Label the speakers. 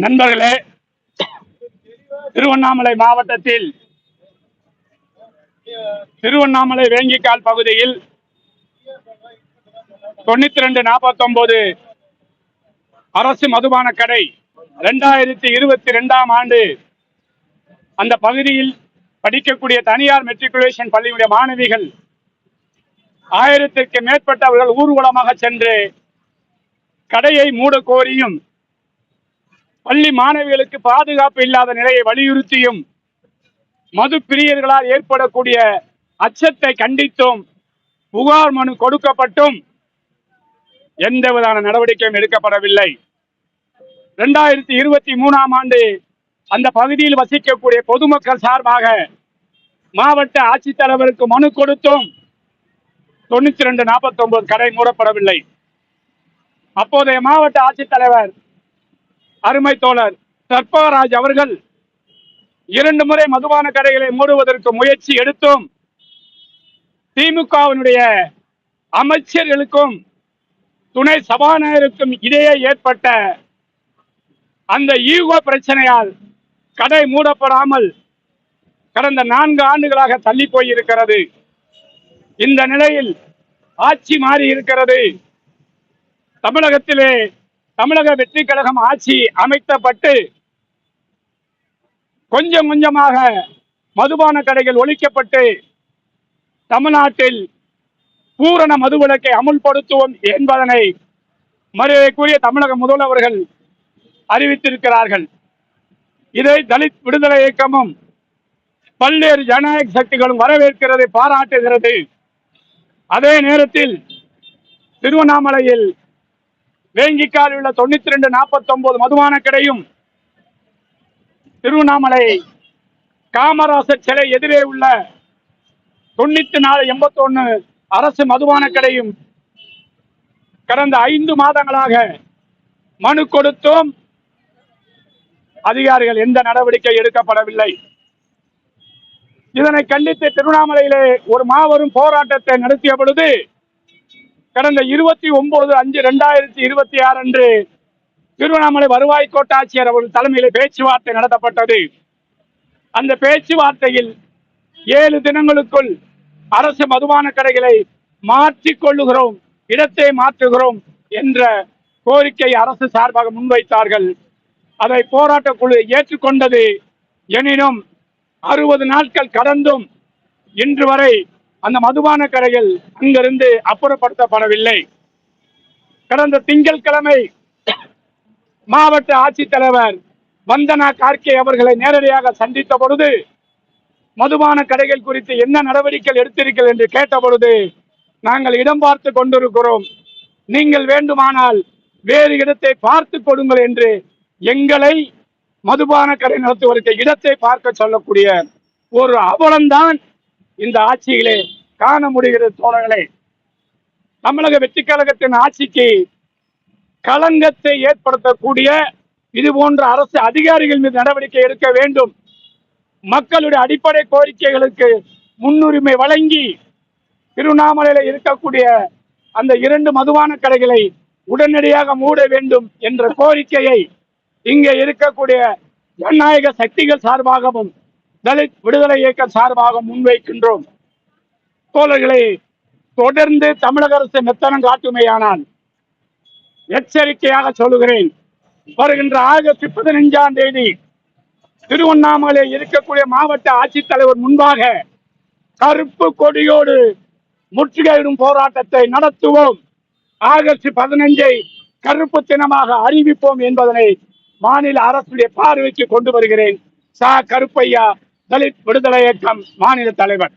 Speaker 1: நண்பர்களே, திருவண்ணாமலை மாவட்டத்தில் திருவண்ணாமலை வேங்கிக்கால் பகுதியில் 9249 அரசு மதுபான கடை 2022ஆம் ஆண்டு அந்த பகுதியில் படிக்கக்கூடிய தனியார் மெட்ரிகுலேஷன் பள்ளியுடைய மாணவிகள் 1000க்கு மேற்பட்டவர்கள் ஊர்வலமாக சென்று கடையை மூட கோரியும் பள்ளி மாணவிகளுக்கு பாதுகாப்பு இல்லாத நிலையை வலியுறுத்தியும் மது பிரியர்களால் ஏற்படக்கூடிய அச்சத்தை கண்டித்தும் புகார் மனு கொடுக்கப்பட்டும் எந்தவிதான நடவடிக்கையும் எடுக்கப்படவில்லை. 2023ஆம் ஆண்டு அந்த பகுதியில் வசிக்கக்கூடிய பொதுமக்கள் சார்பாக மாவட்ட ஆட்சித்தலைவருக்கு மனு கொடுத்தும் 9249 கடை மூடப்படவில்லை. அப்போதைய மாவட்ட ஆட்சித்தலைவர் அருமை தோழர் சர்பராஜ் அவர்கள் 2 முறை மதுபான கடைகளை மூடுவதற்கு முயற்சி எடுத்தும் திமுகவினுடைய அமைச்சர்களுக்கும் துணை சபாநாயகருக்கும் இடையே ஏற்பட்ட அந்த ஈகோ பிரச்சனையால் கடை மூடப்படாமல் கடந்த 4 ஆண்டுகளாக தள்ளி போயிருக்கிறது. இந்த நிலையில் ஆட்சி மாறி இருக்கிறது. தமிழகத்திலே தமிழக வெற்றி கழகம் ஆட்சி அமைக்கப்பட்டு கொஞ்சம் கொஞ்சமாக மதுபான கடைகள் ஒழிக்கப்பட்டு தமிழ்நாட்டில் பூரண மதுவிலக்கை அமுல்படுத்துவோம் என்பதனை மரியாதைக்குரிய தமிழக முதல்வர்கள் அறிவித்திருக்கிறார்கள். இதை தலித் விடுதலை இயக்கமும் பல்வேறு ஜனநாயக சக்திகளும் வரவேற்கிறது, பாராட்டுகிறது. அதே நேரத்தில் திருவண்ணாமலையில் வேங்கிக்கால் உள்ள 9249 மதுபான கடையும் திருவண்ணாமலை காமராசர் சிலை எதிரே உள்ள 9481 அரசு மதுபான கடையும் கடந்த 5 மாதங்களாக மனு கொடுத்தும் அதிகாரிகள் எந்த நடவடிக்கை எடுக்கப்படவில்லை. இதனை கண்டித்து திருவண்ணாமலையிலே ஒரு மாபெரும் போராட்டத்தை நடத்திய பொழுது கடந்த 29/5/2026 அன்று திருவண்ணாமலை வருவாய் கோட்டாட்சியர் அவர்கள் தலைமையில் பேச்சுவார்த்தை நடத்தப்பட்டது. அந்த பேச்சுவார்த்தையில் 7 தினங்களுக்குள் அரசு மதுபான கடைகளை மாற்றிக் கொள்ளுகிறோம், இடத்தை மாற்றுகிறோம் என்ற கோரிக்கை அரசு சார்பாக முன்வைத்தார்கள். அதை போராட்ட குழு ஏற்றுக்கொண்டது. எனினும் 60 நாட்கள் கடந்தும் இன்று வரை அந்த மதுபான கடைகள் அங்கிருந்து அப்புறப்படுத்தப்படவில்லை. கடந்த திங்கட்கிழமை மாவட்ட ஆட்சித்தலைவர் வந்தனா கார்கே அவர்களை நேரடியாக சந்தித்த பொழுது மதுபான கடைகள் குறித்து என்ன நடவடிக்கை எடுத்தீர்கள் என்று கேட்ட பொழுது நாங்கள் இடம் பார்த்து கொண்டிருக்கிறோம், நீங்கள் வேண்டுமானால் வேறு இடத்தை பார்த்து கொடுங்கள் என்று எங்களை மதுபான கடை நடத்துவதற்கு இடத்தை பார்க்க சொல்லக்கூடிய ஒரு அவலம்தான் இந்த ஆட்சியிலே காண முடிகிறது. தோழர்களே, தமிழக வெற்றி கழகத்தின் ஆட்சிக்கு களங்கத்தை ஏற்படுத்தக்கூடிய இது போன்ற அரசு அதிகாரிகள் மீது நடவடிக்கை எடுக்க வேண்டும். மக்களுடைய அடிப்படை கோரிக்கைகளுக்கு முன்னுரிமை வழங்கி திருவண்ணாமலையில் இருக்கக்கூடிய அந்த 2 மதுபான கடைகளை உடனடியாக மூட வேண்டும் என்ற கோரிக்கையை இங்கே இருக்கக்கூடிய ஜனநாயக சக்திகள் சார்பாகவும் தலித் விடுதலை இயக்கம் சார்பாகவும் முன்வைக்கின்றோம். தோழர்களே, தொடர்ந்து தமிழக அரசு மெத்தனம் காட்டுமையானால் எச்சரிக்கையாக சொல்லுகிறேன், வருகின்ற ஆகஸ்ட் 15ஆம் தேதி திருவண்ணாமலை இருக்கக்கூடிய மாவட்ட ஆட்சித்தலைவர் முன்பாக கருப்பு கொடியோடு முற்றுகையிடும் போராட்டத்தை நடத்துவோம். ஆகஸ்ட் 15ஐ கருப்பு தினமாக அறிவிப்போம் என்பதனை மாநில அரசுடைய பார்வைக்கு கொண்டு வருகிறேன். கருப்பையா, தலித் விடுதலை இயக்கம் மாநில தலைவர்.